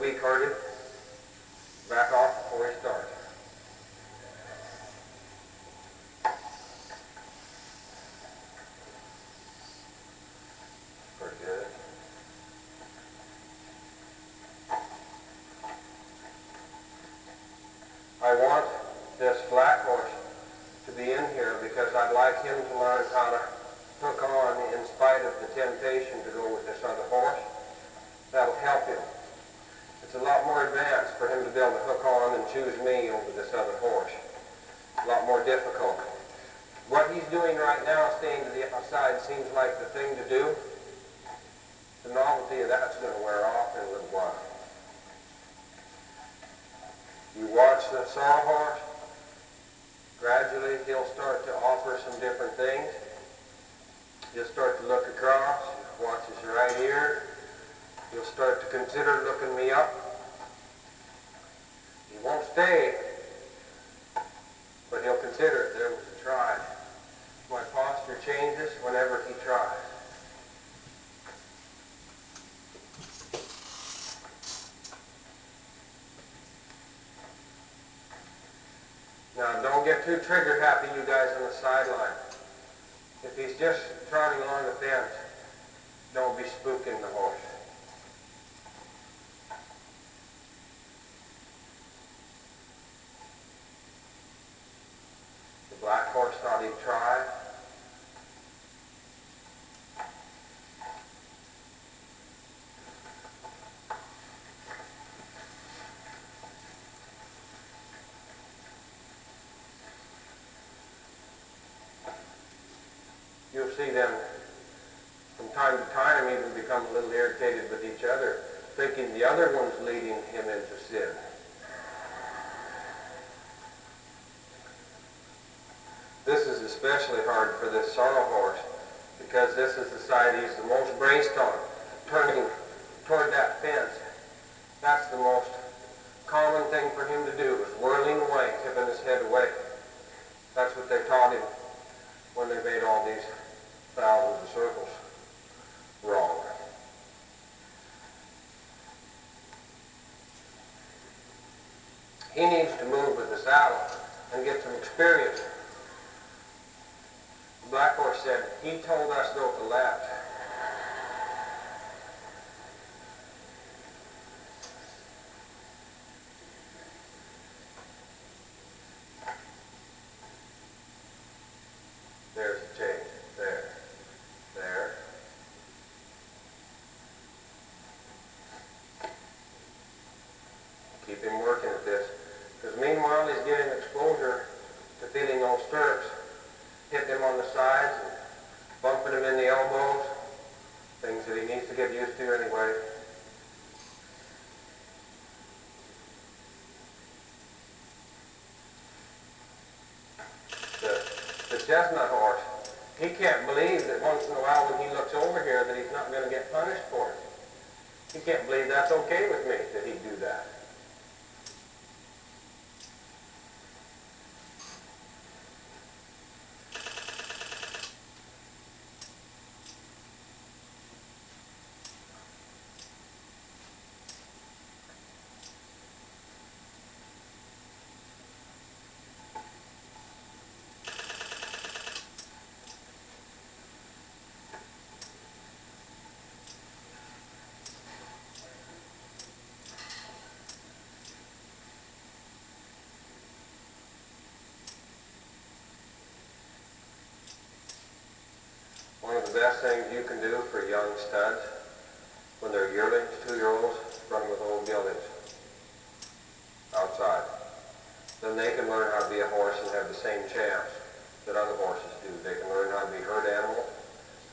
weak-hearted, back off before he starts. Pretty good. I want this black horse to be in here because I'd like him to learn how to hook on in spite of the temptation to go with this other horse. That'll help him. It's a lot more advanced for him to be able to hook on and choose me over this other horse. A lot more difficult. What he's doing right now, staying to the outside, seems like the thing to do. The novelty of that's going to wear off in a little while. You watch the sawhorse, gradually he'll start to offer some different things. He'll start to look across, watch his right ear. He'll start to consider looking me up. He won't stay, but he'll consider it. There was a try. My posture changes whenever he tries. Now, don't get too trigger happy, you guys on the sideline. If he's just trotting along the fence, don't be spooking the horse. The black horse thought he'd try. You'll see them from time to time even become a little irritated with each other, thinking the other one's leading him into sin. This is especially hard for this sorrel horse because this is the side he's the most braced on, turning toward that fence. That's the most common thing for him to do, is whirling away, tipping his head away. That's what they taught him when they made all these thousands of circles wrong. He needs to move with the saddle and get some experience. The black horse said, he told us go to the left. There's a change. There. There. Keep him working at this. Because meanwhile he's getting exposure to feeling those stirrups. Hitting him on the sides and bumping him in the elbows. Things that he needs to get used to anyway. The chestnut horse, he can't believe that once in a while when he looks over here that he's not going to get punished for it. He can't believe that's okay with me that he'd do that. One of the best things you can do for young studs when they're yearlings, 2-year-olds, running with old geldings outside. Then they can learn how to be a horse and have the same chance that other horses do. They can learn how to be herd animals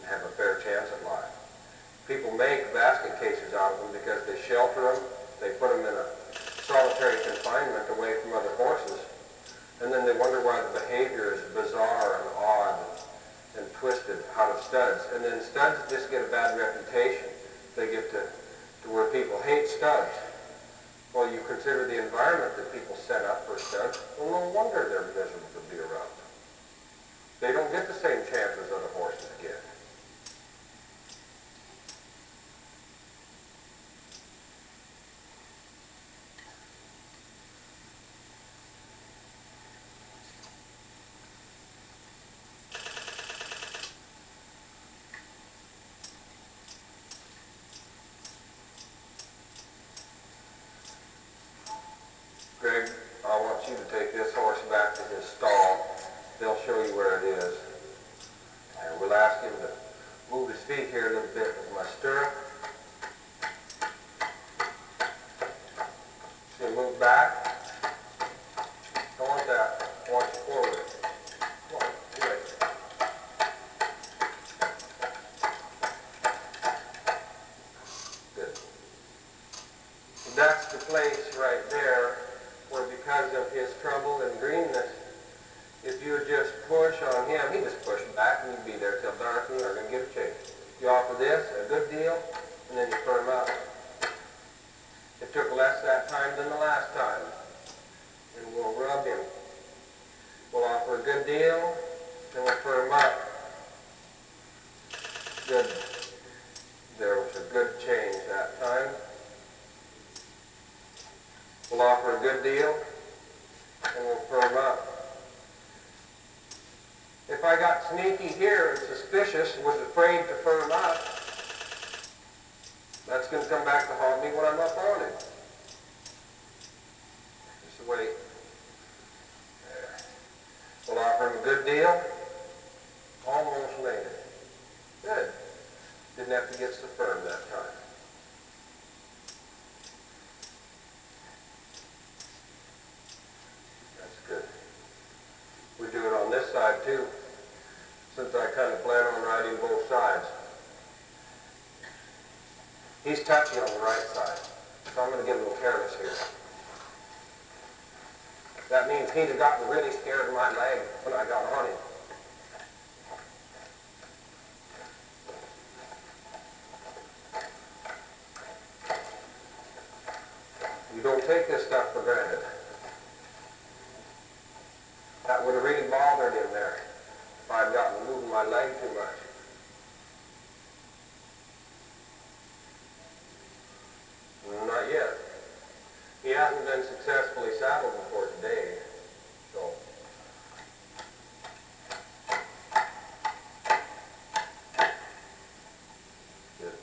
and have a fair chance at life. People make basket cases out of them because they shelter them, they put them in a solitary confinement away from other horses, and then they wonder why the behavior is bizarre and odd and twisted out of studs. And then studs just get a bad reputation. They get to where people hate studs. Well, you consider the environment that people set up for studs, well, no wonder they're miserable to be around. They don't get the same chances other horses get. Greg, I want you to take this horse back to his stall. They'll show you where it is. And we'll ask him to move his feet here a little bit with my stirrup. So move back. Don't want that. I want you forward. Come on, do it. Good. And that's the place right there where, because of his trouble and greenness, if you just push on him, he just push back and you'd be there till dark and you're going to get a chase. You offer this, a good deal, and then you firm up. It took less that time than the last time. And we'll rub him. We'll offer a good deal, and we'll firm up. Good. There was a good change that time. We'll offer a good deal, and we'll firm up. If I got sneaky here and suspicious, was afraid to firm up, that's going to come back to haunt me when I'm up on it. Just wait. There. We'll offer him a good deal. Almost made it. Good. Didn't have to get so firm that time. That's good. We do it on this side too, since I kind of plan on riding both sides. He's touchy on the right side, so I'm going to get a little careless here. That means he'd have gotten really scared of my leg when I got on him. You don't take this stuff for granted. That would have really bothered him there if I'd gotten moving my leg too much. Not yet. He hasn't been successfully saddled before today, so. Good.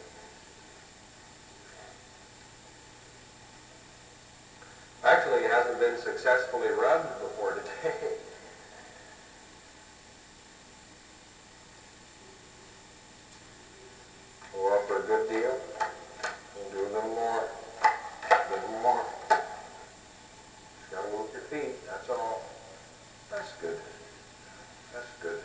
Actually, he hasn't been successfully rubbed before today. We'll offer a good deal. We'll do a little more. A little more. Just gotta move your feet, that's all. That's good. That's good.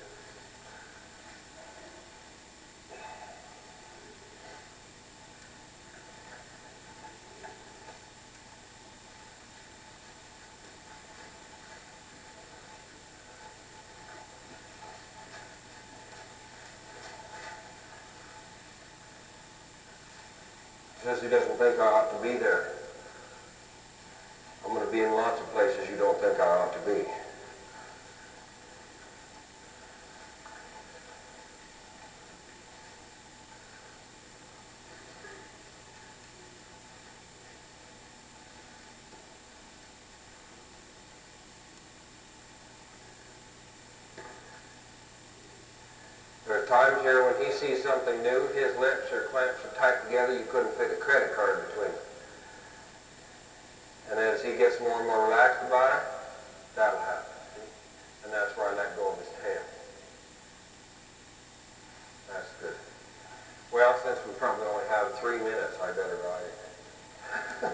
Says he doesn't think I ought to be there. I'm going to be in lots of places you don't think I ought to be. There are times here when he sees something new, his lips are clamped so tight together you couldn't fit a credit card between them. And as he gets more and more relaxed about it, that'll happen. See? And that's where I let go of his tail. That's good. Well, since we probably only have 3 minutes, I better ride it.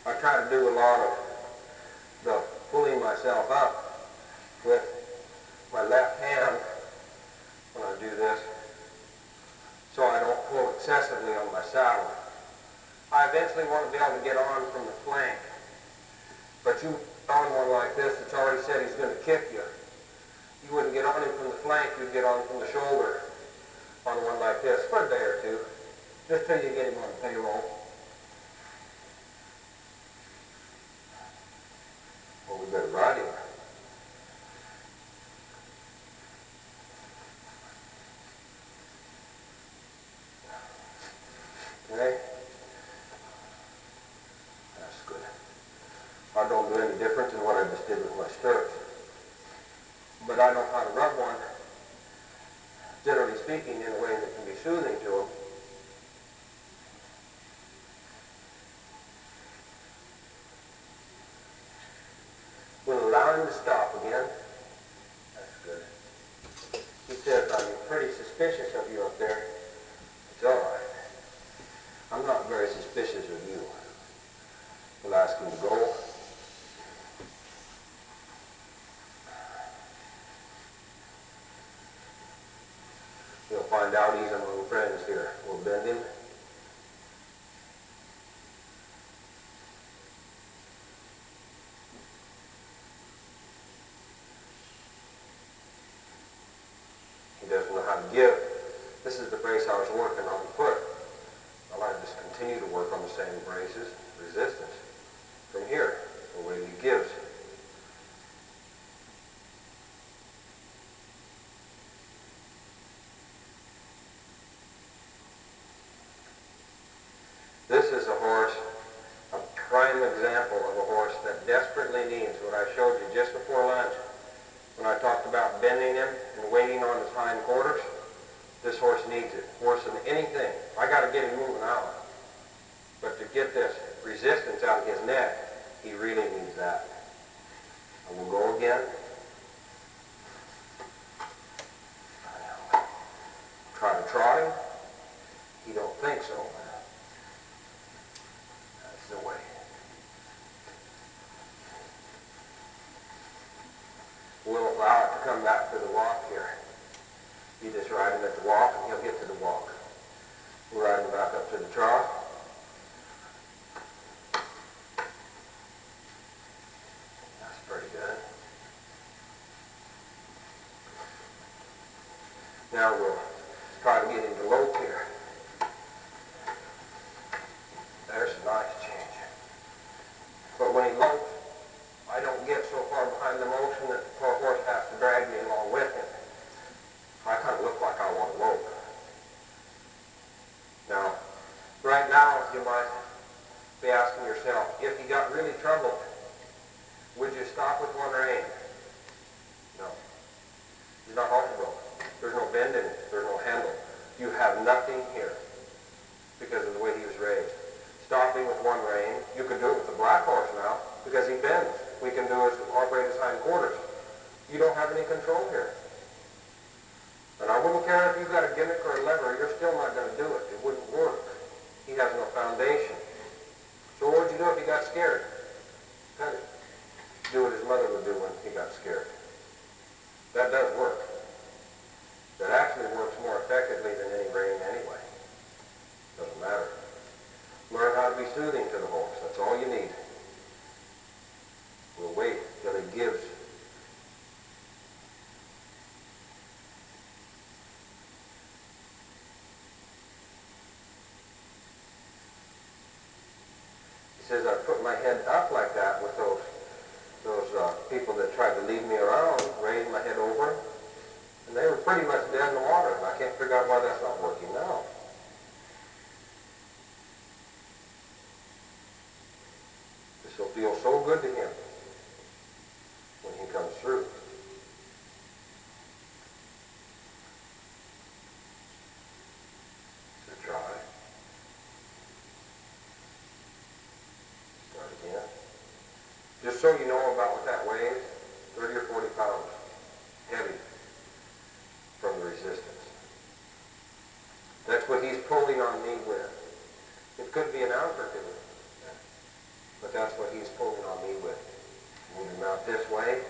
I try to do a lot of the pulling myself up with my left hand when I do this, so I don't pull excessively on my saddle. I eventually want to be able to get on from the flank, but you on one like this that's already said he's going to kick you. You wouldn't get on him from the flank, you'd get on from the shoulder on one like this for a day or two, just till you get him on the payroll. Well, we better ride him. that I know how to rub one, generally speaking, in a way that can be soothing to them. We'll allow him to stop again. That's good. He says, I'm pretty suspicious of you up there. It's all right. I'm not very suspicious of you. We'll ask him to go. You'll find out he's among friends here. We'll bend him. He doesn't know how to give. This is the brace I was working on the foot. I'll have to just continue to work on the same braces, resistance, from here, the way he gives. This is a horse, a prime example of a horse that desperately needs what I showed you just before lunch when I talked about bending him and waiting on his hind quarters. This horse needs it worse than anything. I got to get him moving out. But to get this resistance out of his neck, he really needs that. And we'll go again. Try to trot him. He don't think so. That's the way. We'll allow it to come back to the walk here. You just ride him at the walk and he'll get to the walk. We'll ride him back up to the trot. That's pretty good. Now we'll try to get him to lope here. There's a nice change. But when he lopes, I don't get so far behind the motion that the poor horse has to drag me along with him. I kind of look like I want to lope. Now, right now, you might be asking yourself, if you got really troubled, would you stop with one rein? No. He's not halterable. There's no bend in it. There's no handle. You have nothing here because of the way he was raised. Stopping with one rein, you could do it with the black horse now because he bends. We can do it to operate his hind quarters. You don't have any control here. And I wouldn't care if you got a gimmick or a lever, you're still not going to do it. It wouldn't work. He has no foundation. So what would you do if he got scared? Kind of do what his mother would do when he got scared. That does work. That actually works more effectively than any rein anyway. Doesn't matter. Learn how to be soothing to the horse. That's all you need. We'll wait till he gives. He says I put my head up like that with those people that tried to lead me around, raised my head over, and they were pretty much dead in the water. And I can't figure out why that's not working now. This will feel so good to him when he comes through. So try. Start again. Just so you know about what that weighs, 30 or 40 pounds. Heavy from the resistance. That's what he's pulling on me with. It could be an ounce or two. But that's what he's pulling on me with. Move him out this way.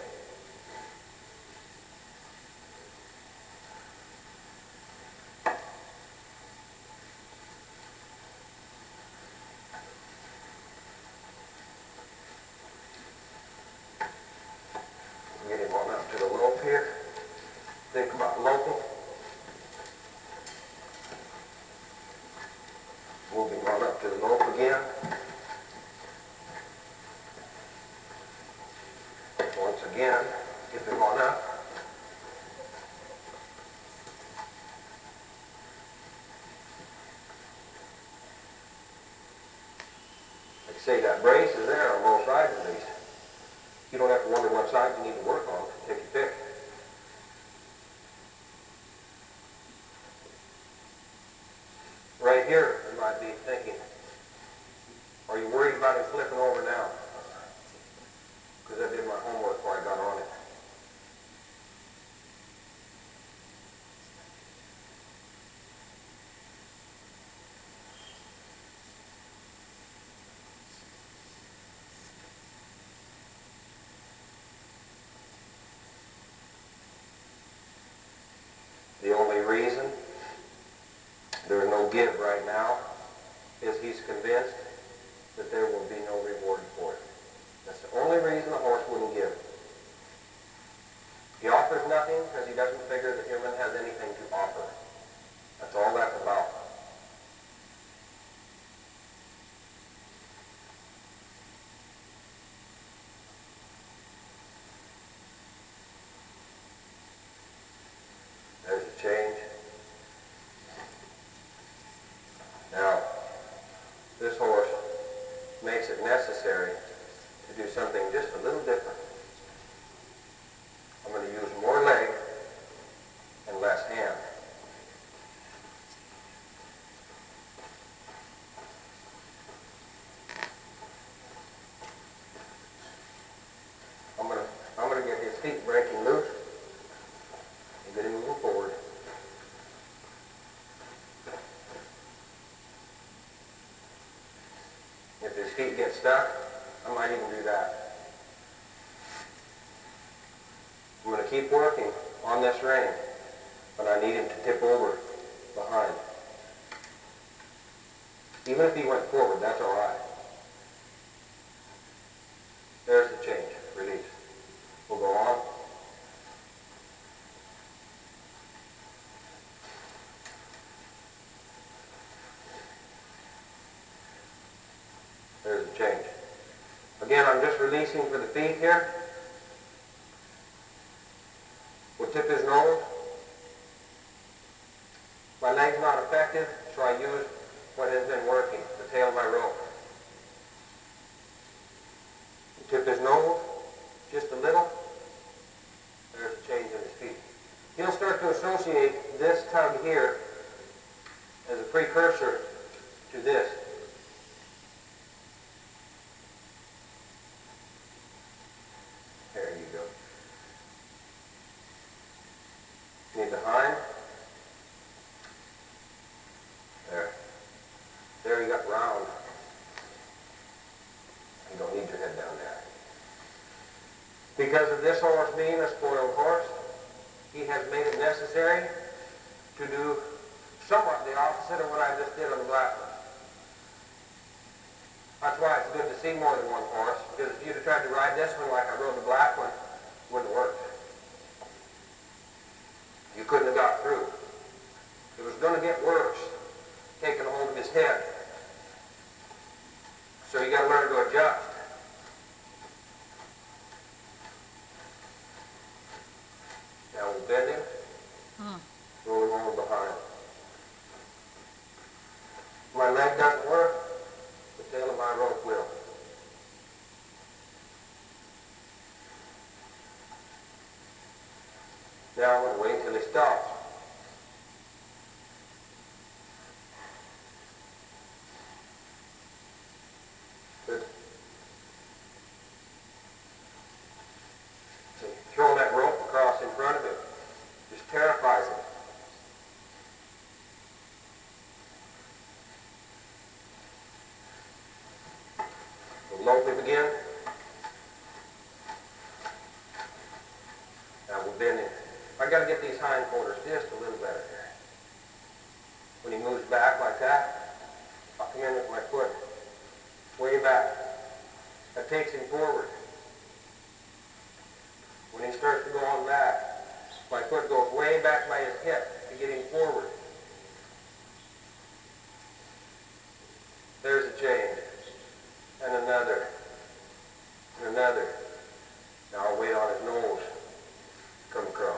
Get him on up to the lope here. Think about loping. Move him on up to the lope again. Once again, get him on up. Like I say, that brace is there on both sides at least. You don't have to wonder what side you need to work on. Take your pick. feet breaking loose, and get him moving forward. If his feet get stuck, I might even do that. I'm going to keep working on this rein, but I need him to tip over behind. Even if he went forward, that's all right. There's the change. Release. We'll go on. There's the change. Again, I'm just releasing for the feet here. We'll tip his nose. My leg's not effective, so I use what has been working, the tail of my rope. Tip his nose just a little. There's a change in his feet. He'll start to associate this tug here as a precursor to this. There you go. Need the hind. There. There you got round. You don't need your head down there. Because of this horse being a spoiled horse, he has made it necessary to do somewhat the opposite of what I just did on the black one. That's why it's good to see more than one horse, because if you'd have tried to ride this one like I rode the black one, it wouldn't have worked. You couldn't have got through. It was going to get worse, taking hold of his head. So you got to learn to adjust. Now we'll bend him, roll him over behind. My leg doesn't work, the tail of my rope will. Now I'm going to wait till he stops. Good. See, throwing that rope across in front of him just terrifies him. We'll lope him again. Now we'll bend him. I got to get these hind quarters just a little better here. When he moves back like that, I'll come in with my foot way back. That takes him forward. When he starts to go on back, my foot goes way back by his hip to get him forward. There's a change. And another. And another. Now I'll wait on his nose to come across.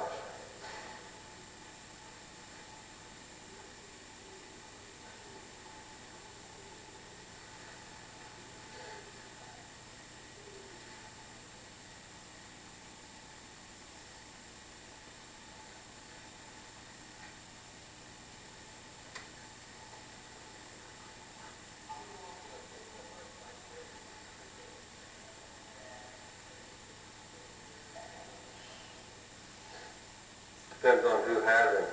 Depends on who has him.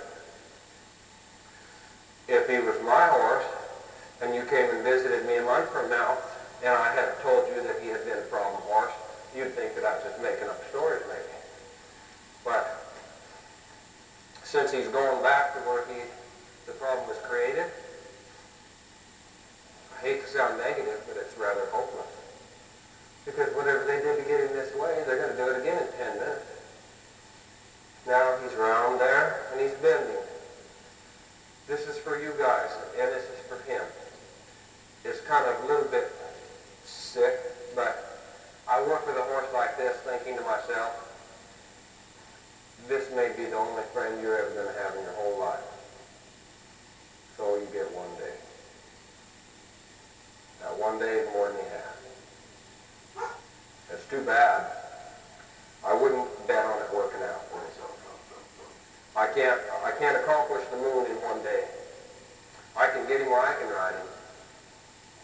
If he was my horse, and you came and visited me a month from now, and I had told you that he had been a problem horse, you'd think that I was just making up stories maybe. But since he's going back to where the problem was created, I hate to sound negative, but it's rather hopeless. Because whatever they did to get him this way, they're going to do it again in 10 minutes. Now he's round there, and he's bending. This is for you guys, and this is for him. It's kind of a little bit sick, but I work with a horse like this thinking to myself, this may be the only friend you're ever going to have in your whole life. So you get one day. Now one day is more than you have. It's too bad. I wouldn't bet on it working out. I can't accomplish the moon in one day. I can get him where I can ride him.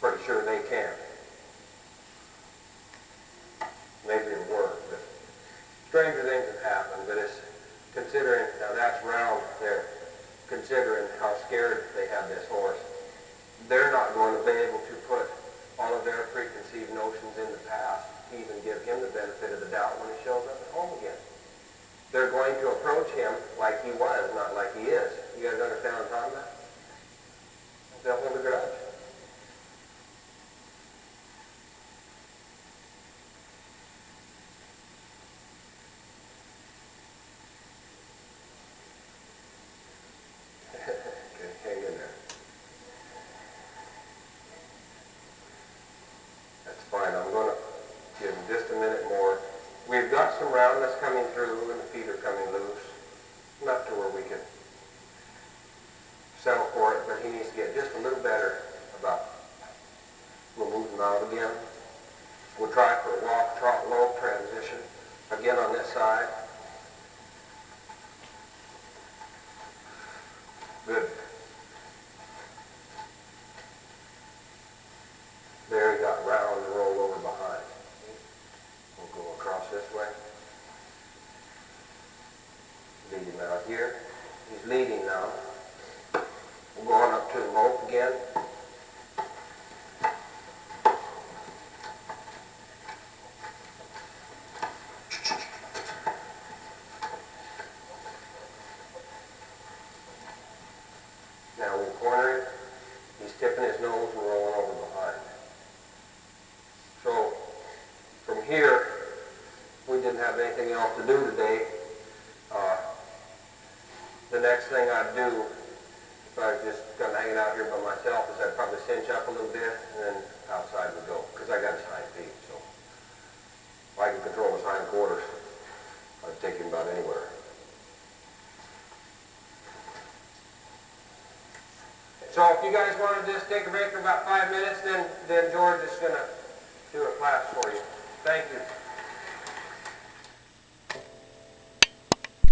Pretty sure they can. Maybe it'll work, but strange stranger things have happened, but it's considering, now that's round there, considering how scared they have this horse. They're not going to be able to put all of their preconceived notions in the past to even give him the benefit of the doubt when he shows up at home again. They're going to approach him like he was, not like he is. You guys understand what I'm talking about? They'll hold a grudge. Okay, hang in there. That's fine. I'm going to give him just a minute more. We've got some roundness coming through and the feet are coming loose. Not to where we can settle for it, but he needs to get just a little better about, we'll move him out again. We'll try for a walk, trot, lope transition. Again on this side. Good. There he got round and rolled over behind. We'll go across this way. Lead him out here. He's leading now. We're going up to the lope again. Now we'll corner him. He's tipping his nose and rolling over behind. So from here, we didn't have anything else to do today. The next thing I'd do, if I was just kind of hanging out here by myself, is I'd probably cinch up a little bit and then outside we go, because I got his hind feet. So if I can control his hind quarters, I'd take him about anywhere. So if you guys want to just take a break for about 5 minutes, then George is going to do a class for you.